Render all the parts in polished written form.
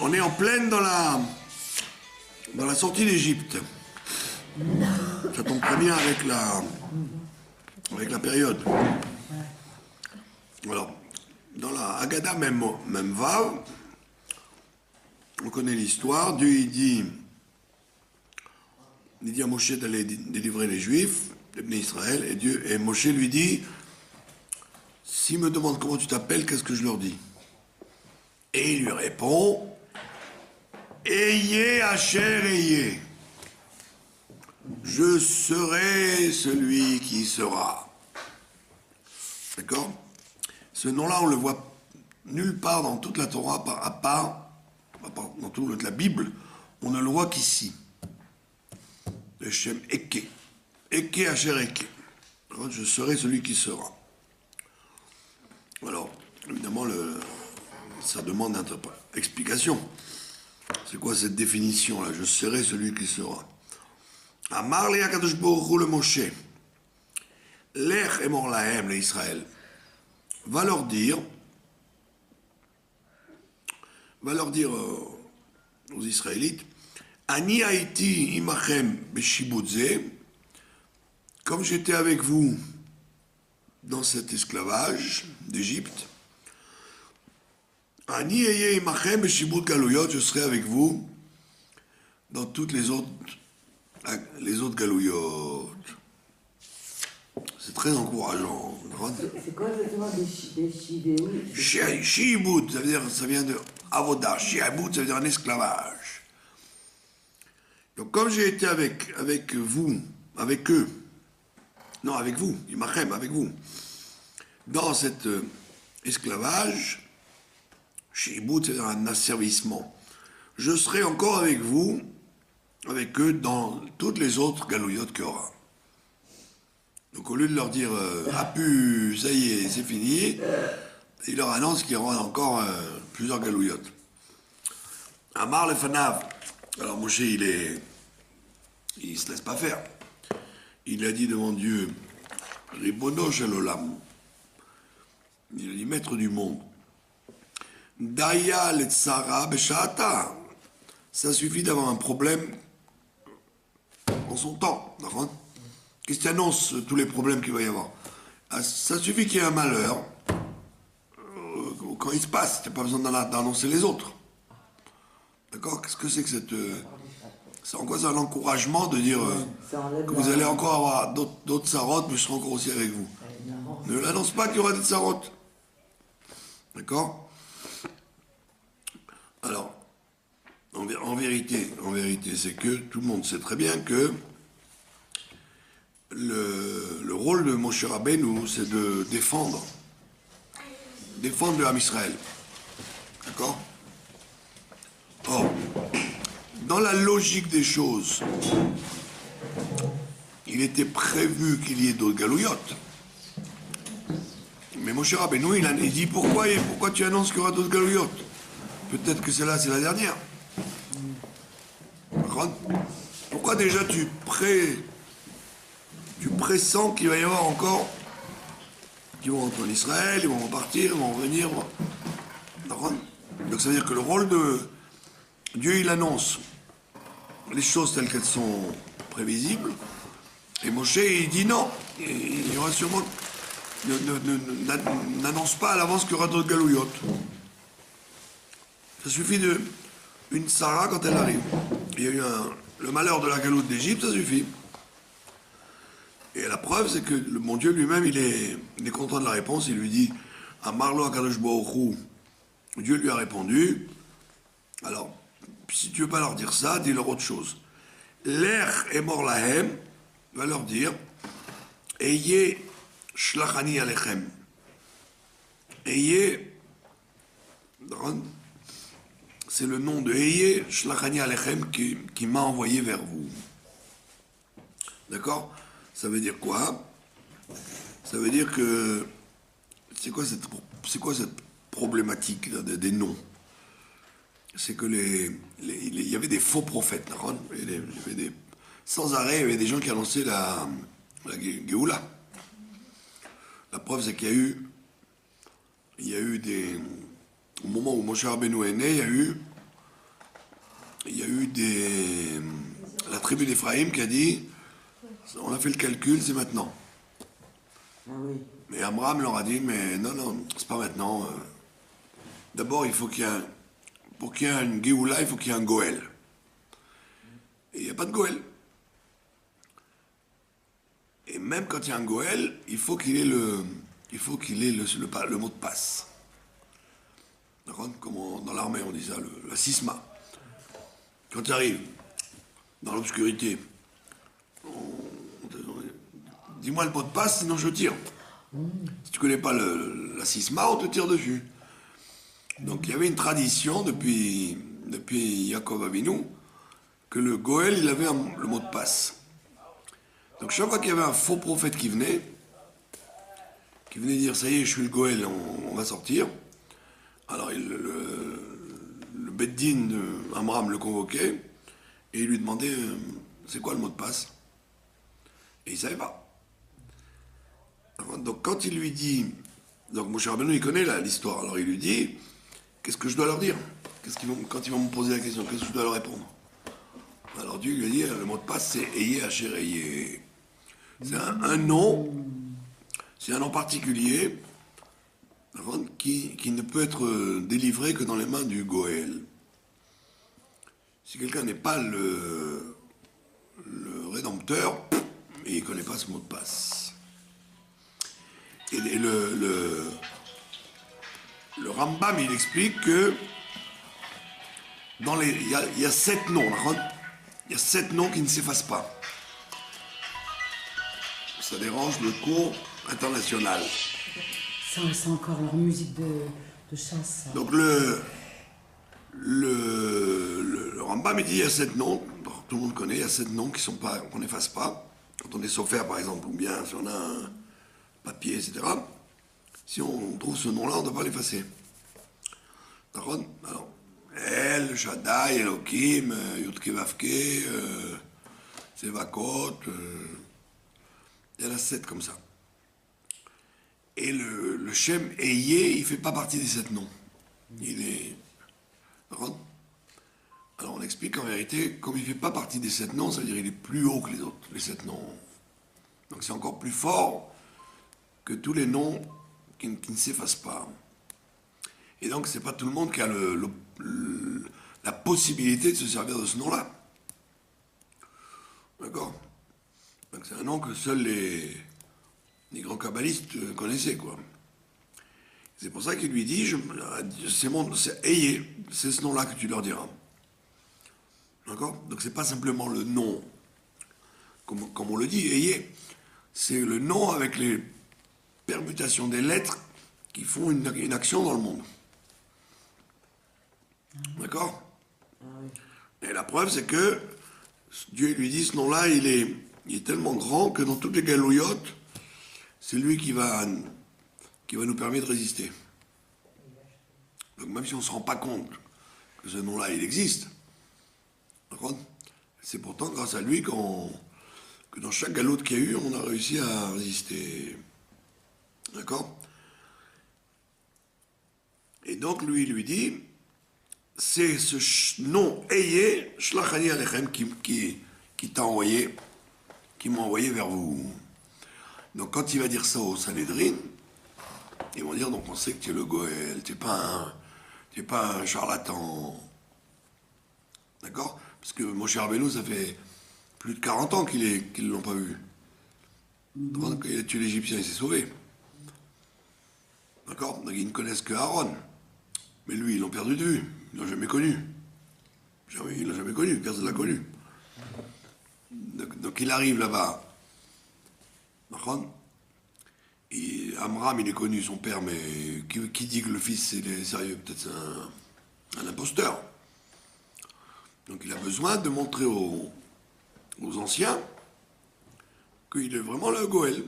On est en pleine dans la sortie d'Égypte. Ça tombe très bien avec la période. Alors, dans la Haggadah même Vav, on connaît l'histoire. Dieu il dit à Moshe d'aller délivrer les Juifs, les Bnei Israël, et Moshe lui dit, s'ils me demandent comment tu t'appelles, qu'est-ce que je leur dis? Et il lui répond, Ayez Asher Ayez. Je serai celui qui sera. D'accord? Ce nom-là, on le voit nulle part dans toute la Torah, à part dans toute la Bible, on ne le voit qu'ici. Le Shem Eke. Eke Asher Eke. Je serai celui qui sera. Alors, évidemment, ça demande explication. C'est quoi cette définition-là? Je serai celui qui sera. Amar le Akadosh Baruch Hu le Moshe. Lech emor lahem le Israël. Va leur dire aux Israélites, Ani haïti imachem beshibut ze, comme j'étais avec vous dans cet esclavage d'Égypte, Ani eye imachem beshibut galuyot, je serai avec vous dans toutes les autres galouyot. C'est très encourageant. C'est quoi exactement des shibéou? Shibout, ça vient de avoda. Shibout, ça veut dire un esclavage. Donc comme j'ai été avec vous, avec eux, non, avec vous, imachem, avec vous, dans cet esclavage, Shibout, c'est un asservissement. Je serai encore avec vous, avec eux, dans toutes les autres galouillottes qu'il y aura. Donc au lieu de leur dire pu, ça y est, c'est fini, il leur annonce qu'il y aura encore plusieurs galouillottes. Amar le Fanav. Alors Moshe, il se laisse pas faire. Il a dit devant Dieu, Ribono shel olam. Il a dit maître du monde. Daya le tsara beshata. Ça suffit d'avoir un problème en son temps, d'accord? Qu'est-ce qui annonce tous les problèmes qu'il va y avoir? Ça suffit qu'il y ait un malheur. Quand il se passe, tu n'as pas besoin d'annoncer les autres. D'accord? Qu'est-ce que c'est que cette... C'est en quoi c'est un encouragement de dire que vous allez encore avoir d'autres sarotes, mais je serai encore aussi avec vous. Ne l'annonce pas qu'il y aura des sarotes. D'accord? Alors, en vérité, c'est que tout le monde sait très bien que le rôle de Moshe Rabbeinu, c'est de défendre le Ham Israël. D'accord? Or, dans la logique des choses, il était prévu qu'il y ait d'autres galouillottes. Mais Moshe Rabbeinu, il dit pourquoi tu annonces qu'il y aura d'autres galouillottes? Peut-être que celle-là, c'est la dernière. Pourquoi déjà tu pressens qu'il va y avoir encore qui vont rentrer en Israël, ils vont repartir, ils vont revenir. Donc ça veut dire que le rôle de Dieu, il annonce les choses telles qu'elles sont prévisibles, et Moshe, il dit non, il y aura sûrement... N'annonce pas à l'avance qu'il y aura d'autres galouillottes. Ça suffit une Sarah quand elle arrive. Il y a eu le malheur de la galoute d'Égypte, ça suffit. Et la preuve, c'est que mon Dieu lui-même, il est content de la réponse. Il lui dit, Amarlo Akadosh Baruch Hu, Dieu lui a répondu. Alors, si tu veux pas leur dire ça, dis-leur autre chose. L'er est mort lahem, va leur dire, Ayez shlachani alechem. Ayez, c'est le nom de Ayez shlachani alechem qui m'a envoyé vers vous. D'accord? Ça veut dire quoi? Ça veut dire que... C'est quoi cette problématique des noms? C'est que il y avait des faux prophètes, d'accord? Sans arrêt, il y avait des gens qui annonçaient la Géoula. La preuve, c'est qu'il y a eu des... Au moment où Moshe Rabbeinu est né, il y a eu a eu la tribu d'Éphraïm qui a dit, on a fait le calcul, c'est maintenant. Ah oui. Mais Amram leur a dit, mais non, c'est pas maintenant. D'abord, il faut pour qu'il y ait une Géoula, il faut qu'il y ait un Goël. Et il n'y a pas de Goël. Et même quand il y a un Goël, il faut qu'il ait le mot de passe. D'accord? Comme dans l'armée, on dit ça, la sisma. Quand tu arrives dans l'obscurité, dis-moi le mot de passe, sinon je tire. Si tu connais pas la sisma, on te tire dessus. Donc il y avait une tradition depuis Yaakov Avinu que le Goël, il avait le mot de passe. Donc chaque fois qu'il y avait un faux prophète qui venait dire ça y est, je suis le Goël, on va sortir. Alors le Beddin Amram le convoquait et il lui demandait c'est quoi le mot de passe. Et il savait pas. Donc quand il lui dit, donc Moshe Rabbeinu il connaît l'histoire, alors il lui dit qu'est-ce que je dois leur dire? Quand ils vont me poser la question, qu'est-ce que je dois leur répondre? Alors Dieu lui a dit le mot de passe c'est Eye Asher Eye. C'est un nom, c'est un nom particulier qui ne peut être délivré que dans les mains du Goël. Si quelqu'un n'est pas le rédempteur, il ne connaît pas ce mot de passe. Et le Rambam, il explique que il y a 7 noms, il y a 7 noms qui ne s'effacent pas. Ça dérange le cours international. Ça, c'est encore leur musique de chasse. Donc le Rambam, il dit il y a 7 noms, tout le monde connaît, il y a 7 noms qu'on n'efface pas. Quand on est sophère, par exemple, ou bien si on a un papier, etc. Si on trouve ce nom-là, on ne doit pas l'effacer. D'accord? Alors, El, Shaddai, Elohim, Yudke Vavke, Sevakot, il y en a 7 comme ça. Et le Shem Eye, il ne fait pas partie des 7 noms. Il est... D'accord? Alors on explique en vérité, comme il ne fait pas partie des 7 noms, ça veut dire qu'il est plus haut que les autres, les 7 noms. Donc c'est encore plus fort que tous les noms qui ne s'effacent pas. Et donc c'est pas tout le monde qui a la possibilité de se servir de ce nom-là. D'accord? Donc c'est un nom que seuls les grands kabbalistes connaissaient, quoi. C'est pour ça qu'il lui dit, c'est Eye, c'est ce nom-là que tu leur diras. D'accord? Donc c'est pas simplement le nom, comme on le dit, Eye, c'est le nom avec les permutations des lettres qui font une action dans le monde. D'accord? Et la preuve, c'est que Dieu lui dit, ce nom-là, il est tellement grand que dans toutes les galouillottes, c'est lui qui va nous permettre de résister. Donc même si on ne se rend pas compte que ce nom-là, il existe, c'est pourtant grâce à lui que dans chaque galoute qu'il y a eu, on a réussi à résister. D'accord? Et donc lui dit, c'est ce nom Eye, Shlachani Alechem, qui t'a envoyé, qui m'a envoyé vers vous. Donc quand il va dire ça au Sanhédrin, ils vont dire, donc on sait que tu es le Goël, tu n'es pas un charlatan. D'accord? Parce que Moshe Rabbeinu, ça fait plus de 40 ans qu'ils ne l'ont pas vu. Quand il a tué l'Égyptien, il s'est sauvé. D'accord? Donc ils ne connaissent que Aaron. Mais lui, ils l'ont perdu de vue. Ils ne l'ont jamais connu. Jamais, il ne l'a jamais connu, personne ne l'a connu. Donc il arrive là-bas. D'accord? Et Amram, il est connu, son père, mais qui dit que le fils est sérieux? Peut-être c'est un imposteur. Donc il a besoin de montrer aux anciens qu'il est vraiment le Goël.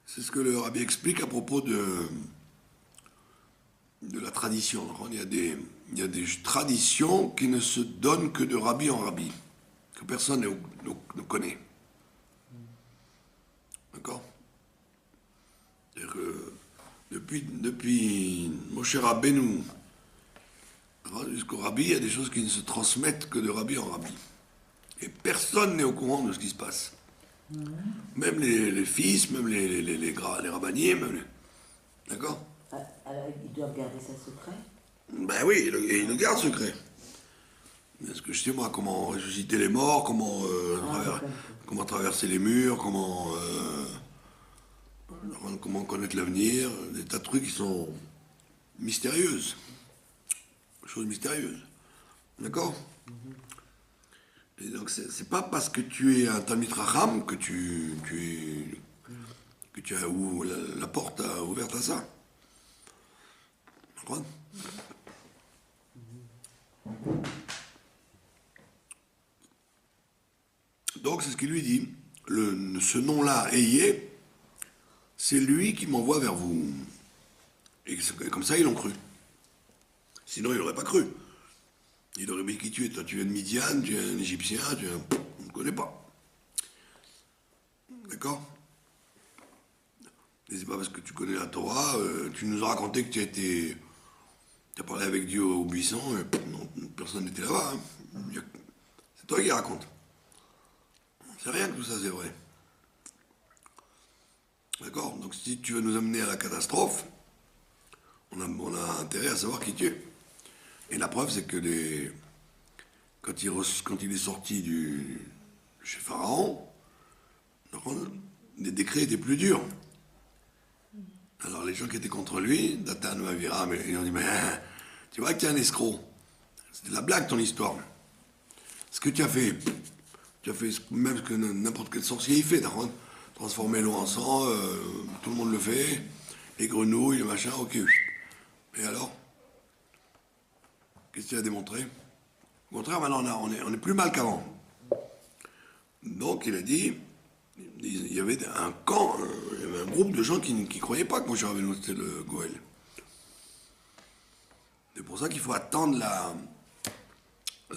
C'est ce que le rabbi explique à propos de la tradition. Il y a des traditions qui ne se donnent que de rabbi en rabbi, que personne ne connaît. D'accord? C'est-à-dire que depuis Moshe Rabbeinu jusqu'au rabbi, il y a des choses qui ne se transmettent que de rabbi en rabbi. Et personne n'est au courant de ce qui se passe. Même les fils, même les rabbiniers, même d'accord? Alors, ils doivent garder ça secret? Ben oui, il le garde secret. Est-ce que je sais moi comment ressusciter les morts, comment traverser les murs, comment connaître l'avenir, des tas de trucs qui sont mystérieuses. Choses mystérieuses. D'accord? Et donc c'est pas parce que tu es un Talmid Racham que tu as la porte ouverte à ça. D'accord? Donc c'est ce qu'il lui dit. Ce nom-là, Eyé, c'est lui qui m'envoie vers vous. Et comme ça, ils l'ont cru. Sinon, il n'aurait pas cru. Il aurait dit qui tu es. Toi, tu viens de Midian, tu es un Égyptien, on ne connaît pas. D'accord? Et c'est pas parce que tu connais la Torah, tu nous as raconté que tu as parlé avec Dieu au buisson, non, personne n'était là-bas. Hein. C'est toi qui racontes. C'est rien que tout ça, c'est vrai. D'accord? Donc si tu veux nous amener à la catastrophe, on a intérêt à savoir qui tu es. Et la preuve, c'est que quand il est sorti chez Pharaon, les décrets étaient plus durs. Alors les gens qui étaient contre lui, Datan ou Avira, ils ont dit, mais tu vois que tu es un escroc. C'était de la blague ton histoire. Ce que tu as fait même ce que n'importe quel sorcier y fait, d'accord? Transformer l'eau en sang, tout le monde le fait, les grenouilles, les machins, ok. Et alors? Qu'est-ce que tu as démontré? Au contraire, maintenant on est plus mal qu'avant. Donc il a dit, il y avait un camp, il y avait un groupe de gens qui ne croyaient pas que Moshe Rabbeinu c'était le Goël. C'est pour ça qu'il faut attendre la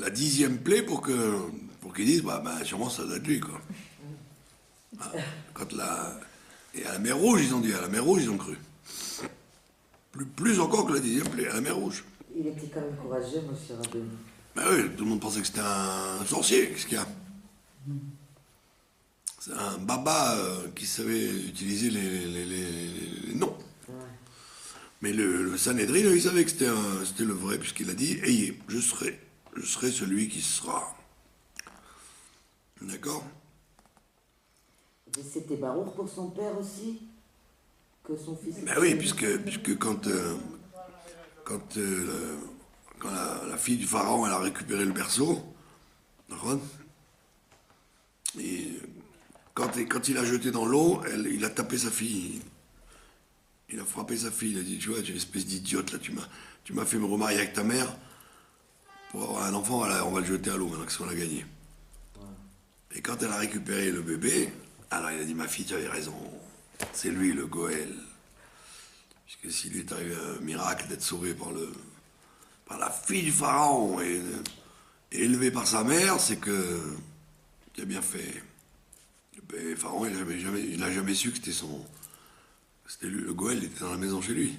10e plaie pour qu'ils disent, sûrement ça doit être lui, quoi. Et à la mer Rouge, ils ont dit, à la mer Rouge, ils ont cru. Plus encore que la 10e plaie, à la mer Rouge. Il était quand même courageux, Moshe Rabbeinu. Ben oui, tout le monde pensait que c'était un sorcier, qu'est-ce qu'il y a? C'est un baba qui savait utiliser les noms. Ouais. Mais le Sanhedrin, il savait que c'était le vrai, puisqu'il a dit, ayez, je serai celui qui sera. D'accord? Et c'était Baruch pour son père aussi? Que son fils... Ben oui, puisque quand la fille du pharaon, elle a récupéré le berceau, d'accord? Et quand il a jeté dans l'eau, il a tapé sa fille. Il a frappé sa fille, il a dit, tu vois, tu es une espèce d'idiote, là, tu m'as fait me remarier avec ta mère. Pour avoir un enfant, on va le jeter à l'eau maintenant qu'on l'a gagné. Et quand elle a récupéré le bébé, alors il a dit, ma fille, tu avais raison, c'est lui le Goël. Puisque s'il lui est arrivé un miracle d'être sauvé par la fille du pharaon et élevé par sa mère, c'est que tu as bien fait. Le pharaon, il n'a jamais su que c'était lui, le Goël, il était dans la maison chez lui.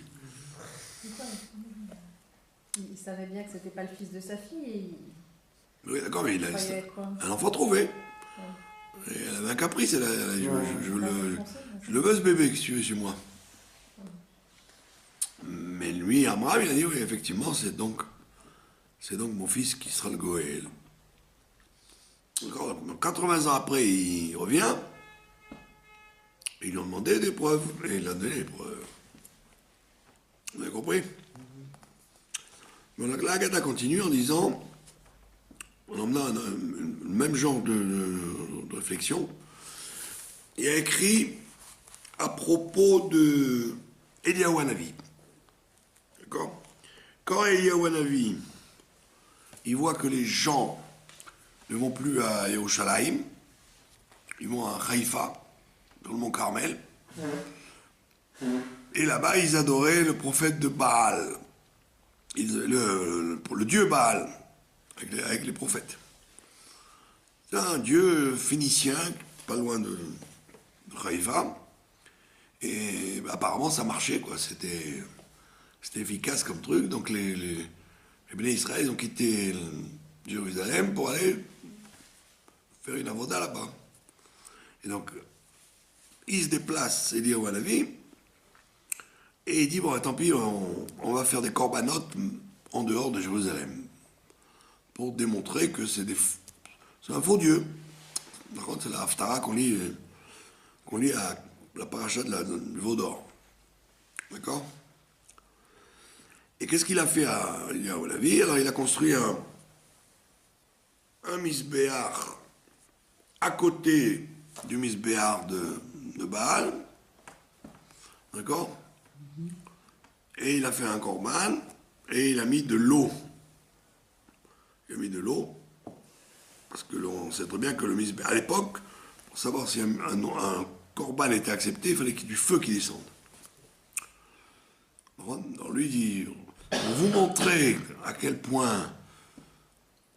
Il savait bien que c'était pas le fils de sa fille. Et Oui, d'accord, mais il a croyait être quoi? un enfant trouvé. Et elle avait un caprice, elle a dit, je le veux ce bébé que tu veux chez moi. Mais lui, Amram, il a dit, oui, effectivement, c'est donc mon fils qui sera le Goël. Encore 80 ans après, il revient. Ils lui ont demandé des preuves, et il a donné les preuves. Vous avez compris? Mais la Haggadah continue en disant, en emmenant le même genre de réflexion, il a écrit à propos de Eliyahu Hanavi. D'accord? Quand Eliyahu Hanavi, il voit que les gens ne vont plus à Yerushalayim, ils vont à Haïfa, dans le mont Carmel, et là-bas ils adoraient le prophète de Baal, le dieu Baal, avec les prophètes. C'est un dieu phénicien, pas loin de Haïfa, et apparemment ça marchait, quoi. C'était efficace comme truc, donc les les Béné Israël, ils ont quitté Jérusalem pour aller faire une avoda là-bas. Et donc, il se déplace, Eliyahu Hanavi, et il dit, bon, tant pis, on va faire des corbanotes en dehors de Jérusalem, pour démontrer que c'est un faux Dieu. Par contre, c'est la Haftara qu'on lit à la paracha du veau d'or. D'accord? Et qu'est-ce qu'il a fait à Eliyahu Hanavi? Alors, il a construit un misbéar à côté du misbéar de Baal. D'accord? Et il a fait un korban et il a mis de l'eau. Il a mis de l'eau parce que on sait très bien que le misbéar, à l'époque, pour savoir si un korban était accepté, il fallait qu'il y ait du feu qui descende. Alors lui dit, pour vous montrer à quel point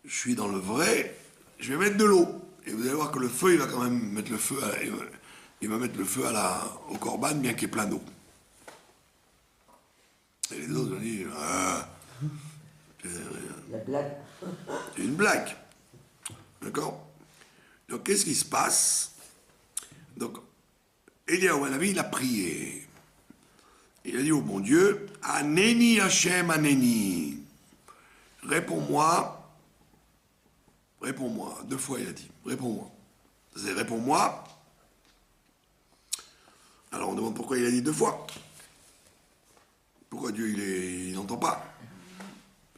je suis dans le vrai, je vais mettre de l'eau. Et vous allez voir que le feu, il va quand même mettre le feu il va mettre le feu au korban, bien qu'il y ait plein d'eau. Et les autres ont dit, La blague. c'est une blague. D'accord? Donc, qu'est-ce qui se passe? Donc, Eliyahu Hanavi, il a prié. Il a dit au bon Dieu, Aneni Hashem Aneni. Réponds-moi. Réponds-moi. 2 fois, il a dit. Réponds-moi. C'est réponds-moi. Alors, on demande pourquoi il a dit 2 fois. Pourquoi Dieu, il n'entend pas?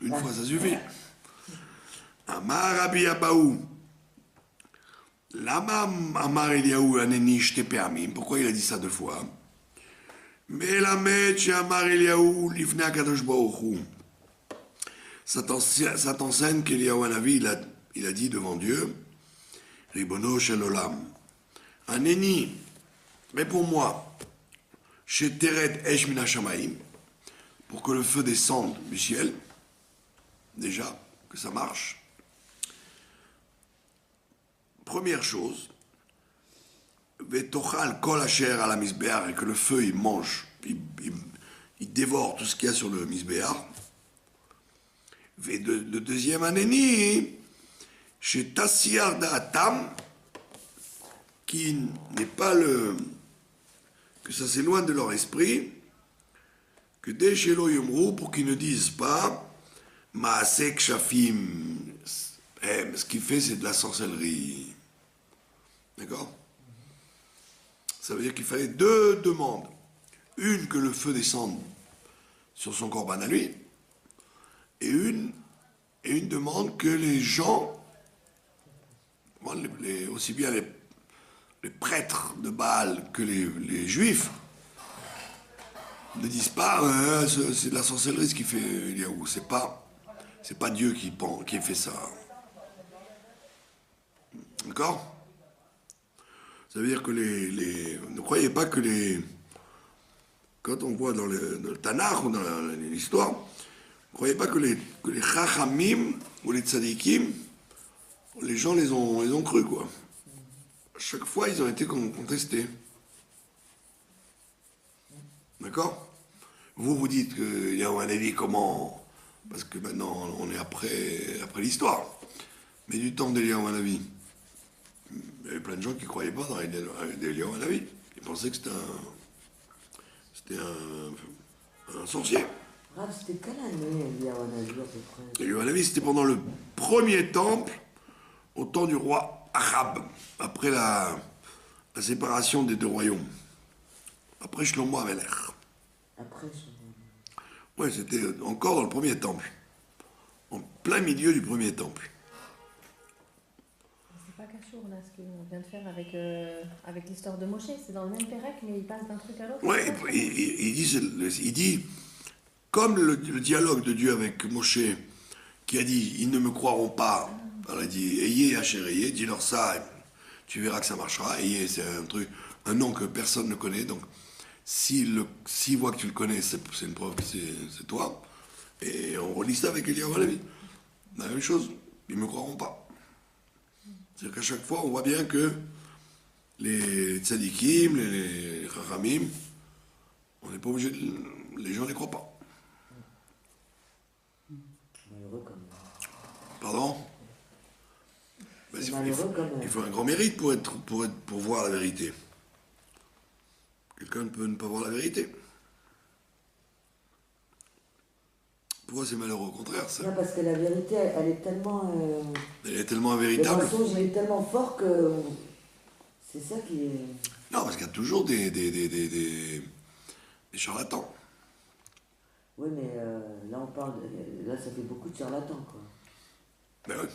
Une fois, ça suffit. Amar Rabbi Abaou. Lama Amar Eliyahu Aneni Shte Pe'amim. Pourquoi il a dit ça 2 fois? Mais la Mèche Amar Eliyahu Lifnei HaKadosh Baruch Hu. Ça t'enseigne qu'Eliyahu Hanavi, il a dit devant Dieu, Ribono Shel Olam. Aneni, réponds-moi, chez Teret Esh Min HaShamayim, pour que le feu descende du ciel, déjà, que ça marche. Première chose, Vetochal Kol Asher Ala Misbéar, et que le feu il mange, il dévore tout ce qu'il y a sur le Misbéar. Le deuxième Aneni, chez Tassiar Da'atam, qui n'est pas que ça s'éloigne de leur esprit, que dès chez Yomrou, pour qu'ils ne disent pas Maasek Shafim, ce qu'il fait c'est de la sorcellerie. D'accord? Ça veut dire qu'il fallait 2 demandes. Une, que le feu descende sur son korban à lui, et une demande que les gens, aussi bien les prêtres de Baal que les juifs, ne disent pas c'est de la sorcellerie ce qu'il fait Eliyahu. C'est pas Dieu qui fait ça. D'accord? Ça veut dire que ne croyez pas que quand on voit dans le Tanakh ou dans l'histoire, ne croyez pas que les Chachamim ou les Tzadikim, les gens les ont crus, quoi. À chaque fois, ils ont été contestés. D'accord? Vous dites qu'il y a un avis comment? Parce que maintenant, on est après l'histoire. Mais du temps d'Eliyahu Hanavi, il y avait plein de gens qui ne croyaient pas dans Eliyahu Hanavi. Ils pensaient que c'était un sorcier. Rav, c'était quelle année Eliyahu Hanavi à peu près? Eliyahu Hanavi, c'était pendant le premier temple, au temps du roi Ahab, après la séparation des 2 royaumes. Après Shlomo Amelech. Après, Ouais, c'était encore dans le premier temple. En plein milieu du premier temple. C'est pas Cachour là, ce qu'on vient de faire avec l'histoire de Moshe. C'est dans le même Pérec, mais il passe d'un truc à l'autre. Ouais, il dit, comme le dialogue de Dieu avec Moshe, qui a dit, ils ne me croiront pas. Alors il dit, ayez Hacher, ayez, dis-leur ça, et tu verras que ça marchera. Ayez, c'est un nom que personne ne connaît, donc s'il voit que tu le connais, c'est une preuve que c'est toi. Et on relit ça avec Eliyahu Hanavi. La même chose, ils ne me croiront pas. C'est-à-dire qu'à chaque fois, on voit bien que les tzadikim, les chachamim, on n'est pas obligé les gens ne les croient pas. malheureux quand même. Pardon? Ben, C'est malheureux quand même. il faut un grand mérite pour voir la vérité. Quelqu'un ne peut ne pas voir la vérité. Pourquoi c'est malheureux? Au contraire, ça. Non, parce que la vérité, elle est tellement... Elle est tellement le invéritable. mensonge est tellement fort que c'est ça qui est... Non, parce qu'il y a toujours des charlatans. Oui, mais là, on parle... Là, ça fait beaucoup de charlatans, quoi. Ben oui.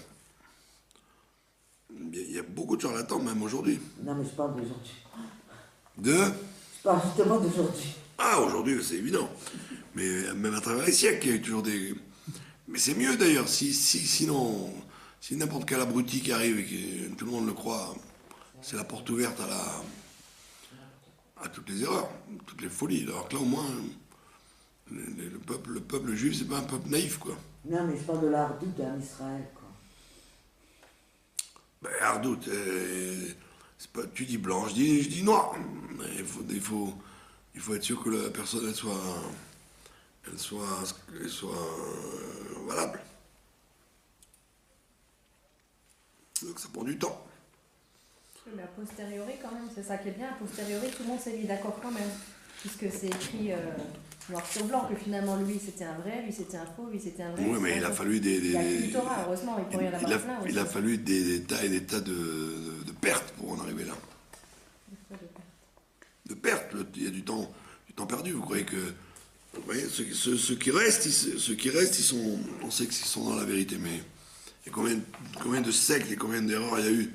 Il y a beaucoup de charlatans, même aujourd'hui. Non, mais je parle d'aujourd'hui. De... Je parle justement d'aujourd'hui. Ah, aujourd'hui, c'est évident. Mais même à travers les siècles, il y a eu toujours des... Mais c'est mieux d'ailleurs, sinon, si n'importe quel abruti qui arrive et que tout le monde le croit, c'est la porte ouverte à toutes les erreurs, toutes les folies. Alors que là, au moins, le peuple juif, c'est pas un peuple naïf, quoi. Non, mais je parle de la redoute en Israël, quoi. Ben, Ardout, c'est pas, tu dis blanc, je dis noir. Il faut être sûr que la personne, elle soit valable. Donc ça prend du temps. Mais a posteriori, quand même, c'est ça qui est bien. A posteriori, tout le monde s'est mis d'accord quand même. Puisque c'est écrit noir sur blanc que finalement, lui c'était un vrai, lui c'était un faux, lui c'était un vrai. Oui, mais il a fallu Il y a que du Torah, heureusement, il pourrait y en avoir plein aussi. il a fallu des tas et des tas de pertes pour en arriver là. De pertes, il y a du temps perdu. Vous croyez que... Vous voyez, ceux qui restent, on sait qu'ils sont dans la vérité, mais il y a combien de siècles et combien d'erreurs il y a eu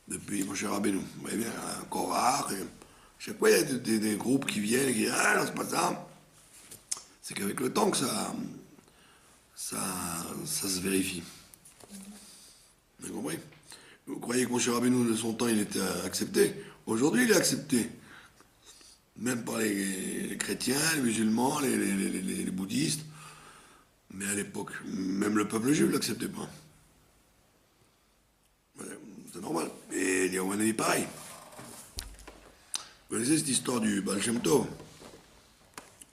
depuis mon cher Rabbeinu. Vous voyez bien, un Korach, chaque fois il y a des groupes qui viennent et qui disent ah non, c'est pas ça. C'est qu'avec le temps que ça se vérifie. Vous avez compris? Vous croyez que mon cher Rabbeinu de son temps il était accepté? Aujourd'hui il est accepté. Même par les chrétiens, les musulmans, les bouddhistes. Mais à l'époque, même le peuple juif ne l'acceptait pas. C'est normal. Et il y a un avis pareil. Vous connaissez cette histoire du Baal Shem Tov,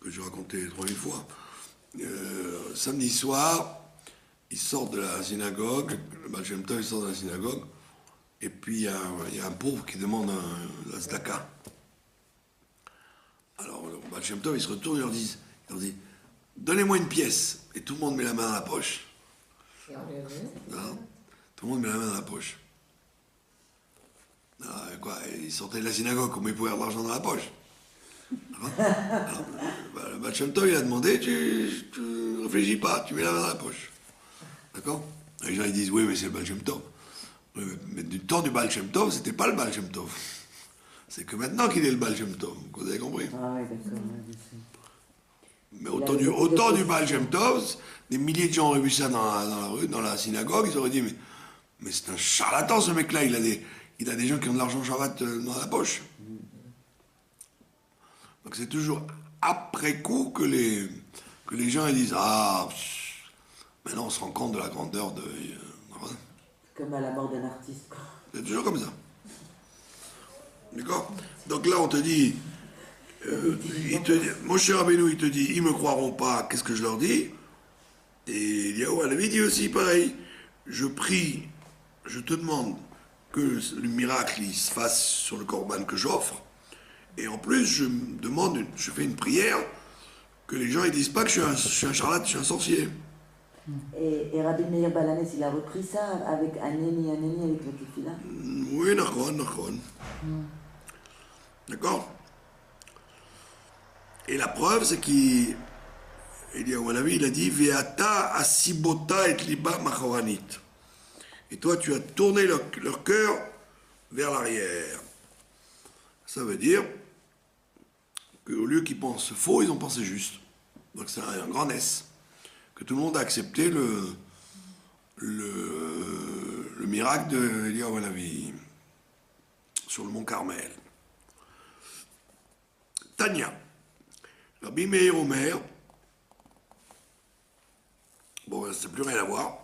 que j'ai raconté 3000 fois. Samedi soir, il sort de la synagogue, le Baal Shem Tov il sort de la synagogue, et puis il y a un pauvre qui demande la tzedaka. Alors, le Baal Shem Tov, il se retourne et leur dit donnez-moi une pièce. Et tout le monde met la main dans la poche. Non, tout le monde met la main dans la poche. Alors, quoi, il sortait de la synagogue, comment il pouvait avoir de l'argent dans la poche? Alors, le Baal Shem Tov, il a demandé tu réfléchis pas, tu mets la main dans la poche. D'accord? Les gens, ils disent oui, mais c'est le Baal Shem Tov. Oui, mais du temps du Baal Shem Tov, c'était pas le Baal Shem Tov. C'est que maintenant qu'il est le Baal Shem Tov, vous avez compris? Ah oui, d'accord, je sais. Mais au temps du Baal Shem Tov, des milliers de gens auraient vu ça dans la rue, dans la synagogue, ils auraient dit mais c'est un charlatan ce mec-là, il a des gens qui ont de l'argent Shabbat dans la poche. Donc c'est toujours après coup que les gens ils disent ah, maintenant on se rend compte de la grandeur de... Comme à la mort d'un artiste, quoi. C'est toujours comme ça. D'accord? Donc là, on te dit, mon cher Rabbeinu, il te dit, ils me croiront pas, qu'est-ce que je leur dis? Et Eliyahu Hanavi dit aussi pareil, je prie, je te demande que le miracle il se fasse sur le korban que j'offre, et en plus, je fais une prière que les gens ils disent pas que je suis un charlatan, je suis un sorcier. Et Rabbi Meir Balanès, il a repris ça avec Aneni avec le Kefila. Oui, Nachon. D'accord? Et la preuve, c'est qu'il y a un avis, il a dit Veata asibota et liba machoranit. Et toi, tu as tourné leur cœur vers l'arrière. Ça veut dire qu'au lieu qu'ils pensent faux, ils ont pensé juste. Donc c'est un grand S. Que tout le monde a accepté le miracle de Eliyahu Hanavi sur le mont Carmel. Tania, Rabbi Meir Omer, bon, ça n'a plus rien à voir.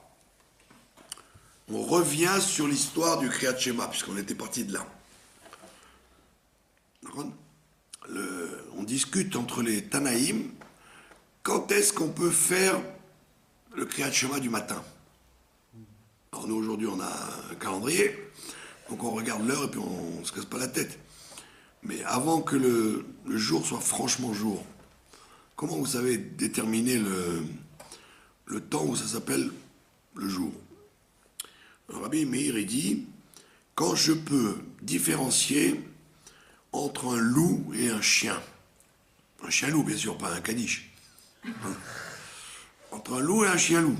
On revient sur l'histoire du Kriyat Shema, puisqu'on était parti de là. On discute entre les Tanaïm, quand est-ce qu'on peut faire le Kriyat Shema du matin. Alors nous aujourd'hui on a un calendrier, donc on regarde l'heure et puis on ne se casse pas la tête. Mais avant que le jour soit franchement jour, comment vous savez déterminer le temps où ça s'appelle le jour? Alors, Rabbi Meir il dit, quand je peux différencier entre un loup et un chien loup bien sûr, pas un caniche, entre un loup et un chien loup,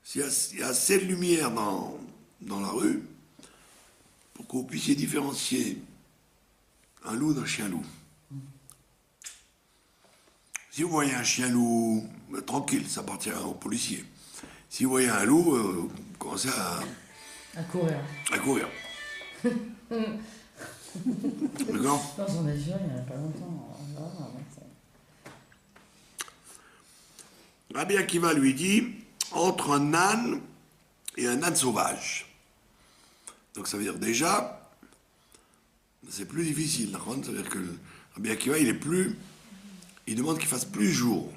s'il y a assez de lumière dans la rue, pour que vous puissiez différencier un loup d'un chien loup. Si vous voyez un chien loup, tranquille, ça appartient aux policiers. Si vous voyez un loup, vous commencez À courir. à courir. D'accord? J'en ai vu il n'y a pas longtemps. Rabbi Akiva lui dit, entre un âne et un âne sauvage. Donc ça veut dire déjà, c'est plus difficile. Ça veut dire que Rabbi Akiva, il demande qu'il fasse plus jour.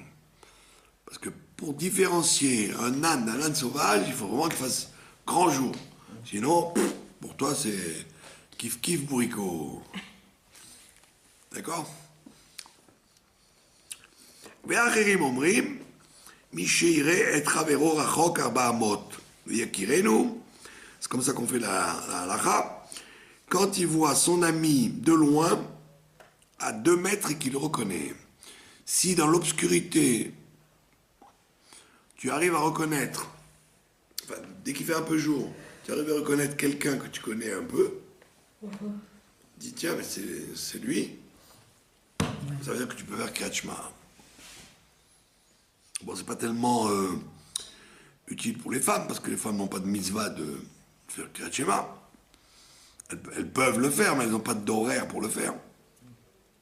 Parce que pour différencier un âne d'un âne sauvage, il faut vraiment qu'il fasse grand jour. Sinon, pour toi, c'est kiff bourricot. D'accord? Ve'acherim omrim, mi sheireh et chavero rachok arba amot v'yakirenu. C'est comme ça qu'on fait la halakha. Quand il voit son ami de loin, à 2 mètres et qu'il le reconnaît. Si dans l'obscurité, tu arrives à reconnaître, enfin, dès qu'il fait un peu jour, tu arrives à reconnaître quelqu'un que tu connais un peu, dis tiens, mais c'est lui, ça veut dire que tu peux faire Kriyat Shema. Bon, c'est pas tellement utile pour les femmes, parce que les femmes n'ont pas de mitzvah de faire Kriyat Shema. Elles peuvent le faire, mais elles n'ont pas d'horaire pour le faire.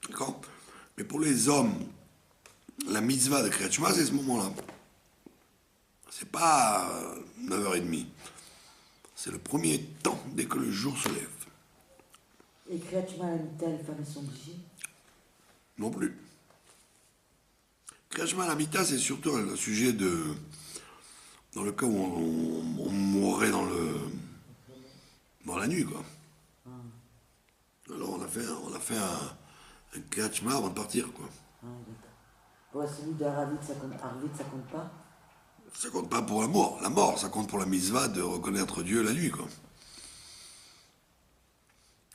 D'accord? Mais pour les hommes, la mitzvah de Kriyat Shema, c'est ce moment-là. C'est pas 9h30. C'est le premier temps dès que le jour se lève. Et Kriyat Shema, la Mita, les femmes sont obligées? Non plus. Kriyat Shema, la Mita, c'est surtout un sujet de... Dans le cas où on mourrait dans la nuit, quoi. Alors on a fait un Kriyat Shema avant de partir, quoi. Ah, d'accord. Ouais, celui de Arvit, ça compte pas? Ça compte pas pour la mort. La mort, ça compte pour la mitzvah de reconnaître Dieu la nuit, quoi.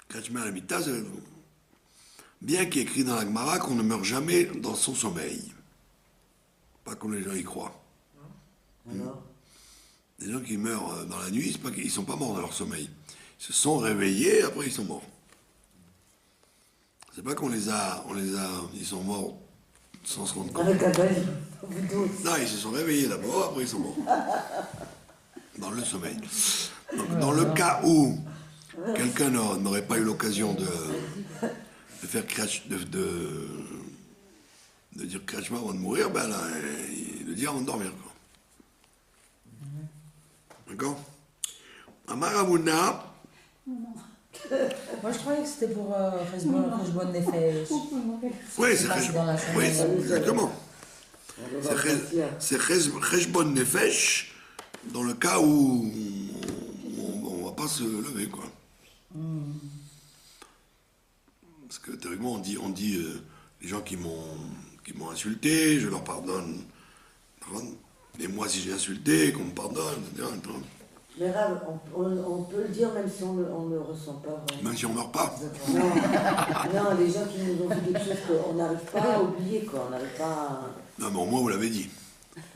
Kriyat Shema la Mita, c'est bien qu'il est écrit dans la Gemara qu'on ne meurt jamais dans son sommeil. Pas comme les gens y croient. Alors? Les gens qui meurent dans la nuit, c'est pas qu'ils sont pas morts dans leur sommeil. Ils se sont réveillés, après ils sont morts. C'est pas ils sont morts sans se rendre compte. Avec la belle, vous tous. Non, ils se sont réveillés d'abord, après ils sont morts. Dans le sommeil. Donc, dans le cas où quelqu'un n'aurait pas eu l'occasion de faire de dire Kriyat Shema avant de mourir, ben là, il le dit avant de dormir, quoi. D'accord? Amaravuna, Moi, je croyais que c'était pour Cheshbon Nefesh. oui, C'est pas dans la oui, semaine. exactement. On va partir. C'est Cheshbon Nefesh dans le cas où on va pas se lever, quoi. Parce que théoriquement, on dit les gens qui m'ont insulté, je leur pardonne. Et moi, si j'ai insulté, qu'on me pardonne, etc. Mais Rav, on peut le dire même si on ne le ressent pas vraiment. Même si on meurt pas. Non, non, les gens qui nous ont fait quelque chose qu'on n'arrive pas à oublier, quoi. On n'arrive pas à... Non, mais au moins, vous l'avez dit.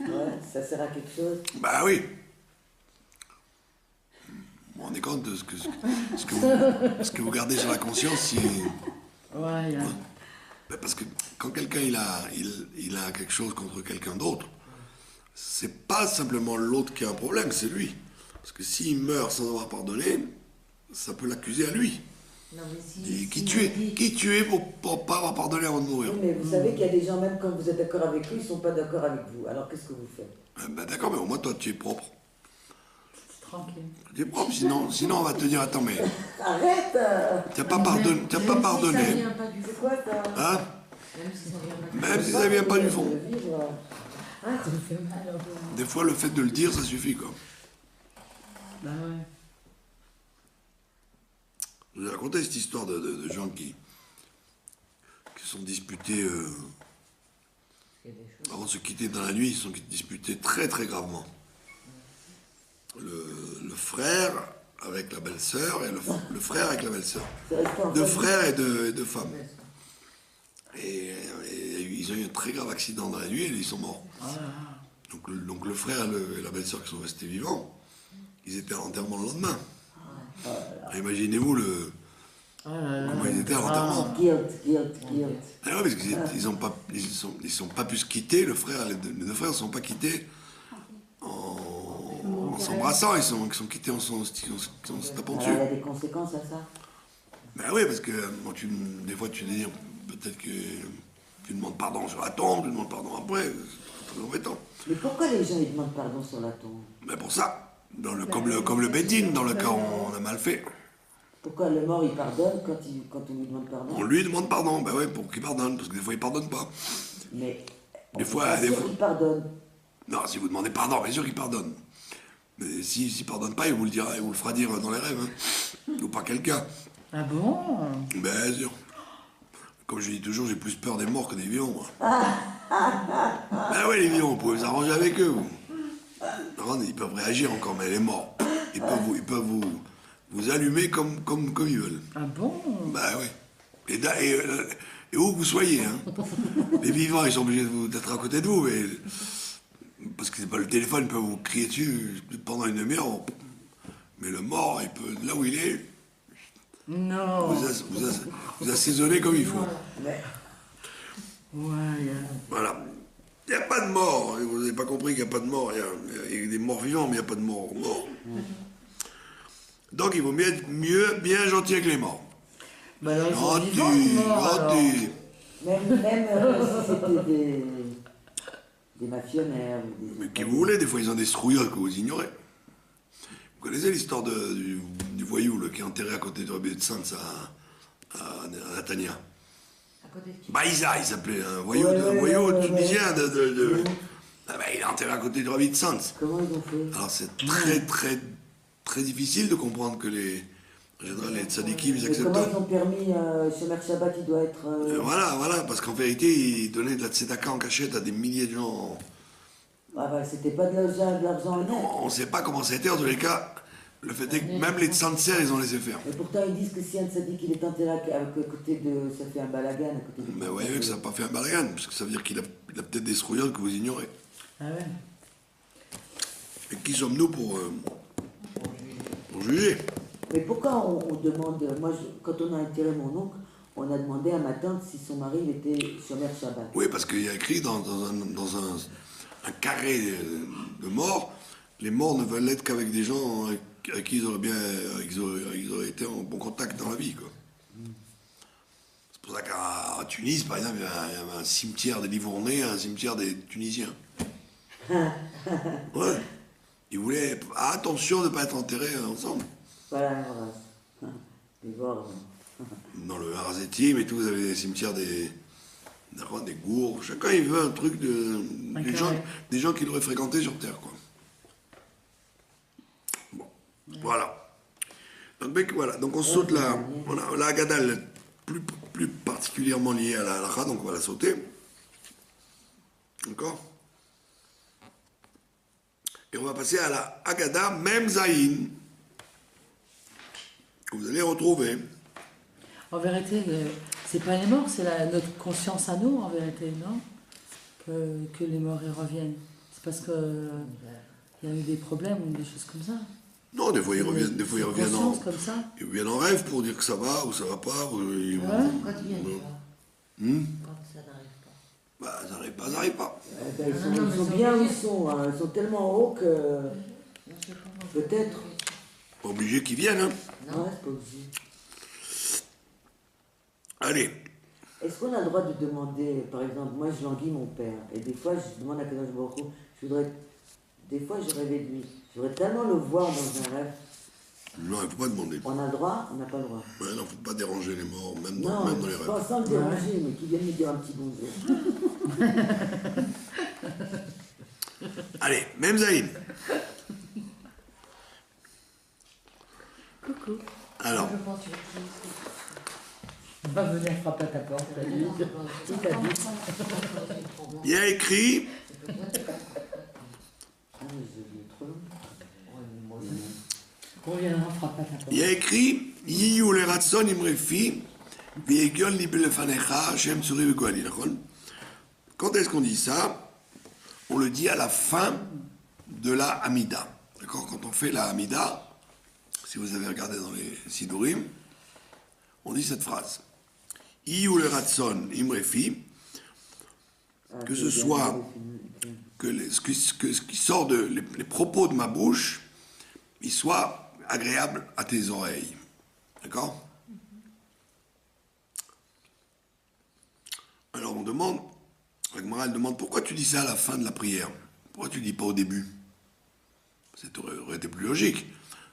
Ouais, ça sert à quelque chose. Bah oui. Vous vous rendez compte de ce que vous gardez sur la conscience si... Ouais, Ben parce que quand quelqu'un il a quelque chose contre quelqu'un d'autre, c'est pas simplement l'autre qui a un problème, c'est lui. Parce que s'il meurt sans avoir pardonné, ça peut l'accuser à lui. Non, mais Et qui tu es pour pas avoir pardonné avant de mourir? Oui, mais vous savez qu'il y a des gens, même quand vous êtes d'accord avec eux, ils ne sont pas d'accord avec vous. Alors qu'est-ce que vous faites? Ben d'accord, mais au moins toi tu es propre. tranquille. Tu es propre, sinon on va te dire attends mais Arrête t'as pas pardonné, Si ça vient pas du C'est fond. quoi ça? hein? Même si ça vient pas du Même si ça vient pas du fond. Vivre. Ah, ça me fait mal au revoir. Des fois, le fait de le dire, ça suffit, quoi. Bah ouais. Je vous ai raconté cette histoire de gens qui sont disputés, avant de se quitter dans la nuit, ils sont disputés très très gravement. Le frère avec la belle-sœur et le frère avec la belle-sœur. C'est resté en Deux famille. frères et deux femmes. Et ils ont eu un très grave accident dans la nuit et ils sont morts. Donc le frère et la belle-sœur qui sont restés vivants, ils étaient à l'enterrement le lendemain. Imaginez-vous comment ils étaient à l'enterrement. Guilt. Ah ouais, parce qu'ils sont pas pu se quitter, les deux frères ne sont pas quittés en s'embrassant, ils sont quittés en se tapant Il dessus. y a des conséquences à ça. Ben oui, parce que bon, des fois tu dis peut-être que tu demandes pardon sur la tombe, tu demandes pardon après, c'est très embêtant. Mais pourquoi les gens ils demandent pardon sur la tombe? Mais pour ça, comme le Bédine, dans le cas où on a mal fait, Pourquoi le mort il pardonne quand on lui demande pardon? on lui demande pardon, ben ouais, pour qu'il pardonne, parce que des fois il pardonne pas. Mais Des fois, il pardonne. Non, si vous demandez pardon, bien sûr qu'il pardonne. Mais s'il pardonne pas, il vous le dira, il vous le fera dire dans les rêves, hein. Ou par quelqu'un. Ah bon? Bien sûr. Comme je dis toujours, j'ai plus peur des morts que des vivants, moi. Ben oui, les vivants, vous pouvez vous arranger avec eux. Non, ils peuvent réagir encore, mais les morts, ils peuvent vous allumer comme ils veulent. Ah bon? Ben oui. Et où que vous soyez, hein. Les vivants, ils sont obligés d'être à côté de vous, mais... Parce que c'est pas le téléphone, il peut vous crier dessus pendant une demi-heure. Mais le mort, il peut, là où il est, Non. vous assaisonner comme il faut. Ouais. Voilà. Il n'y a pas de mort. Vous n'avez pas compris qu'il n'y a pas de mort. Il y a des morts vivants, mais il n'y a pas de mort. Donc il vaut mieux être bien gentil avec les morts. Bah alors, ils sont Gentil, vivants, les morts, alors. gentil. Même si c'était des mafionnaires. Ou des... Mais qui vous voulez, des fois ils ont des strouillots que vous ignorez. Vous connaissez l'histoire du voyou là, qui est enterré à côté du Rabbi de Sainte à Natania? À côté de qui? Baïza, il s'appelait, un voyou, tunisien Ah ben, il est enterré à côté du Rabbi de Sainte. Comment ils ont fait? Alors c'est très difficile de comprendre que en général, les tzadikim, ils Mais acceptent comment pas. ils ont permis, Shomer Shabbat, il doit être... Voilà, parce qu'en vérité, ils donnaient de la tzedaka en cachette à des milliers de gens. Ah bah, c'était pas de l'argent honnête. On ne sait pas comment c'était, en tous les cas. Le fait est que même les tzantser, ils ont laissé faire. Mais pourtant, ils disent que si un tzaddik il est enterré à côté de... Ça fait un balagan à côté de... Mais vous voyez que ça n'a pas fait un balagan, parce que ça veut dire qu'il a peut-être des strouillottes que vous ignorez. Ah ouais. Et qui sommes-nous pour juger? Mais pourquoi on demande... Moi, quand on a enterré mon oncle, on a demandé à ma tante si son mari il était Shomer Shabbat. Oui, parce qu'il y a écrit dans un carré de morts, les morts ne veulent être qu'avec des gens avec qui ils auraient été en bon contact dans la vie, quoi. C'est pour ça qu'à Tunis, par exemple, il y avait un cimetière des Livournais, un cimetière des Tunisiens. Ouais. Ils voulaient attention de ne pas être enterrés ensemble. Voilà. Les voir... Dans le Harazetim et tout, vous avez des cimetières des gourds. Chacun, il veut un truc des gens qu'il aurait fréquentés sur Terre, quoi. Bon, voilà. Donc on saute la Haggadah, elle est plus particulièrement liée à la halakha, donc on va la sauter. D'accord? Et on va passer à la Haggadah Mem Zayin, que vous allez retrouver. En vérité, c'est pas les morts, c'est notre conscience à nous, en vérité, non? Que les morts y reviennent. C'est parce que il y a eu des problèmes ou des choses comme ça. Non, des fois ils reviennent, Comme ça. ils reviennent en rêve pour dire que ça va ou ça va pas. Ou ils vont- Quand ils viennent pas. Quand ça n'arrive pas. Bah, ça n'arrive pas. Ils sont bien où ils sont. Hein. Ils sont tellement hauts que... Peut-être. Pas obligé qu'ils viennent, hein. Non, c'est pas obligé. Allez. Est-ce qu'on a le droit de demander, par exemple, moi je languis mon père, et des fois je demande à Kadosh Baruch Hu, des fois je rêvais de lui, je voudrais tellement le voir dans un rêve. Non, il ne faut pas demander. On a le droit, on n'a pas le droit. Ouais, non, il ne faut pas déranger les morts, même Non, dans les rêves. pas sans le déranger, mais qui vienne me dire un petit bonjour. Allez, même Zaïn. Coucou. Alors, Je pense que On va venir frapper à ta porte. Salut. Qui t'habite? il y a écrit, Ah, mais c'est trop long. On viendra frapper à ta porte. il y a écrit, Yiyu le ratson imrefi, viegiol libe le fanecha, Shem tsuri v'goali, d'accord? Quand est-ce qu'on dit ça? On le dit à la fin de la Hamida. D'accord? Quand on fait la Hamida, si vous avez regardé dans les Sidurim, on dit cette phrase. Iyu le ratson imrefi, Ah, que c'est ce bien, soit c'est fini. que ce qui sort de les propos de ma bouche, ils soient agréables à tes oreilles. D'accord? Alors on demande, la Gemara, elle demande, pourquoi tu dis ça à la fin de la prière? Pourquoi tu dis pas au début? Ça aurait été plus logique.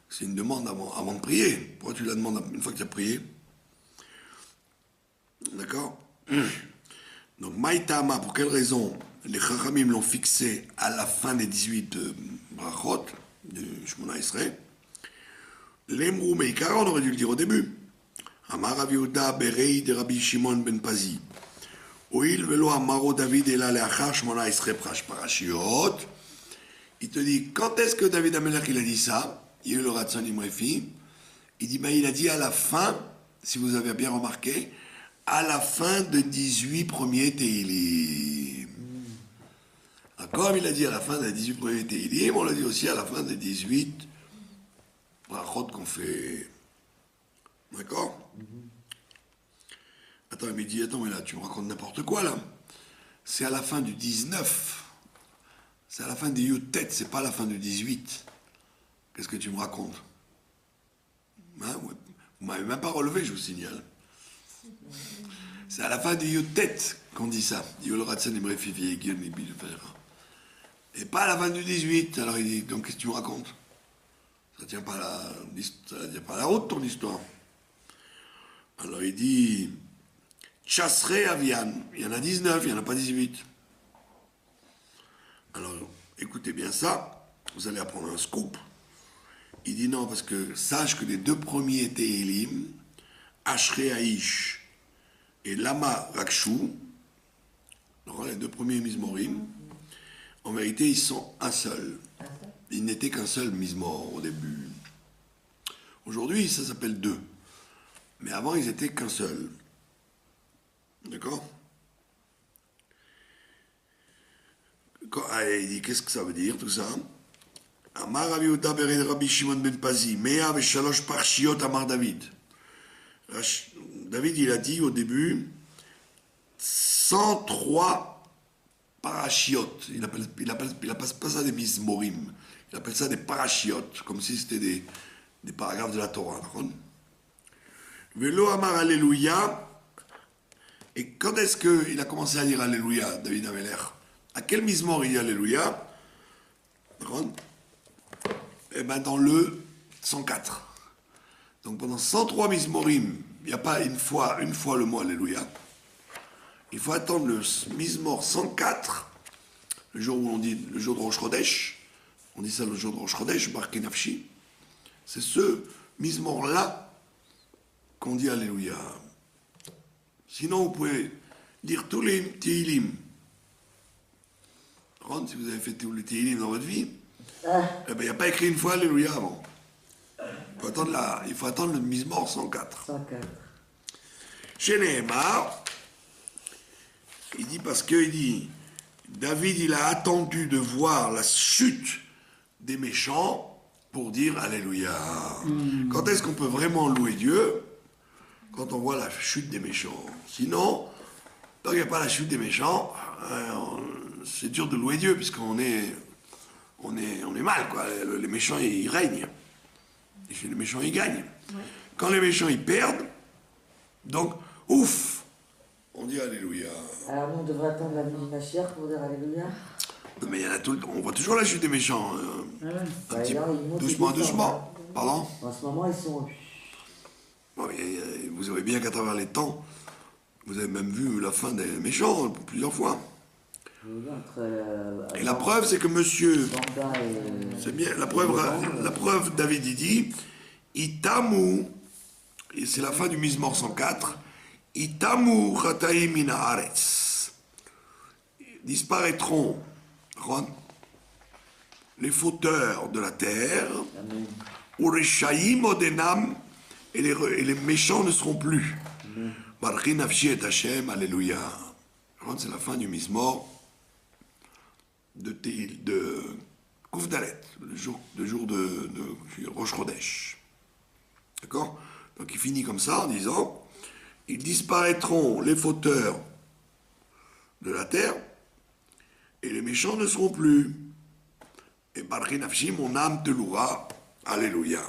C'est une demande avant de prier. Pourquoi tu la demandes une fois que tu as prié? D'accord? Donc, Maïtama, pour quelle raison les Chachamim l'ont fixé à la fin des 18 brachot de Shmona Esrei? L'Emrou Meikara, on aurait dû le dire au début. Amar Rav Yehuda berei de Rabbi Shimon ben Pazi. Oil velo amaro David ela leachar Shmona Esrei parashiot. Il te dit, quand est-ce que David Amelech il a dit ça? Il y a eu le Ratson Imrefi. Il dit, il a dit à la fin, si vous avez bien remarqué, à la fin de 18 premiers Teilim. Comme il a dit à la fin des 18 premiers Teilim, on l'a dit aussi à la fin des 18 brachot qu'on fait. D'accord? Attends, il me dit, attends, mais là, tu me racontes n'importe quoi, là. C'est à la fin du 19. C'est à la fin des Yutet, c'est pas à la fin du 18. Qu'est-ce que tu me racontes? Hein, vous m'avez même pas relevé, je vous signale. C'est à la fin du Yutet qu'on dit ça. Et pas à la fin du 18. Alors il dit, donc qu'est-ce que tu me racontes? Ça tient pas à la route ton histoire. Alors il dit, Chassere Avian, il y en a 19, il n'y en a pas 18. Alors écoutez bien ça, vous allez apprendre un scoop. Il dit non, parce que sache que les deux premiers Tehilim, Ashre Aish et Lama Rakshu, les deux premiers Mizmorim, en vérité, ils sont un seul. Ils n'étaient qu'un seul Mizmor au début. Aujourd'hui, ça s'appelle deux. Mais avant, ils étaient qu'un seul. D'accord? Il dit, qu'est-ce que ça veut dire tout ça? Amar Rav Yehuda bered Rabbi Shimon ben Pazi, Mea veshalosh parshiot Amar David. David, il a dit au début 103 parachiotes. Il appelle pas ça des mizmorim. Il appelle ça des parachiotes, comme si c'était des paragraphes de la Torah. Velo Amar Alléluia. Et quand est-ce qu'il a commencé à dire Alléluia, David Amelech? À quel mizmor il dit Alléluia? Eh bien, dans le 104. Donc, pendant 103 mizmorim, il n'y a pas une fois le mot Alléluia. Il faut attendre le mizmor 104, le jour où on dit le jour de Rosh Chodesh. On dit ça le jour de Rosh Chodesh, Bar Kenafshi. C'est ce mizmor-là qu'on dit Alléluia. Sinon, vous pouvez lire tous les Tehillim. Si vous avez fait tous les Tehillim dans votre vie, eh ben, il n'y a pas écrit une fois Alléluia avant. Il faut attendre le Mizmor 104. 104. Chez Nehemar, il dit parce que David, il a attendu de voir la chute des méchants pour dire Alléluia. Quand est-ce qu'on peut vraiment louer Dieu? Quand on voit la chute des méchants. Sinon, tant qu'il n'y a pas la chute des méchants, c'est dur de louer Dieu, puisqu'on est mal, quoi. Les méchants, ils règnent. Et chez les méchants, ils gagnent. Ouais. Quand les méchants, ils perdent, donc, ouf, on dit Alléluia. Alors nous, on devrait attendre la venue de Mashiach pour dire Alléluia. Mais il y en a tout le temps. On voit toujours la chute des méchants. Doucement. Pardon? En ce moment, ils sont... Bon, vous savez bien qu'à travers les temps, vous avez même vu la fin des méchants plusieurs fois. Je veux dire, Et la preuve, c'est que monsieur, Vanda et... c'est bien, la preuve, David, il dit, Itamu, et c'est la fin du Mizmor 104, Itamu chataim min haaretz. Disparaîtront les fauteurs de la terre, Amen. Ureshaim odenam, et les méchants ne seront plus. Barchi nafshi et Hashem, alléluia. C'est la fin du Mizmor de Koufdalet, le jour de Rosh Chodesh. D'accord? Donc il finit comme ça en disant, ils disparaîtront les fauteurs de la terre, et les méchants ne seront plus. Et Barchi nafshi, mon âme te louera, alléluia.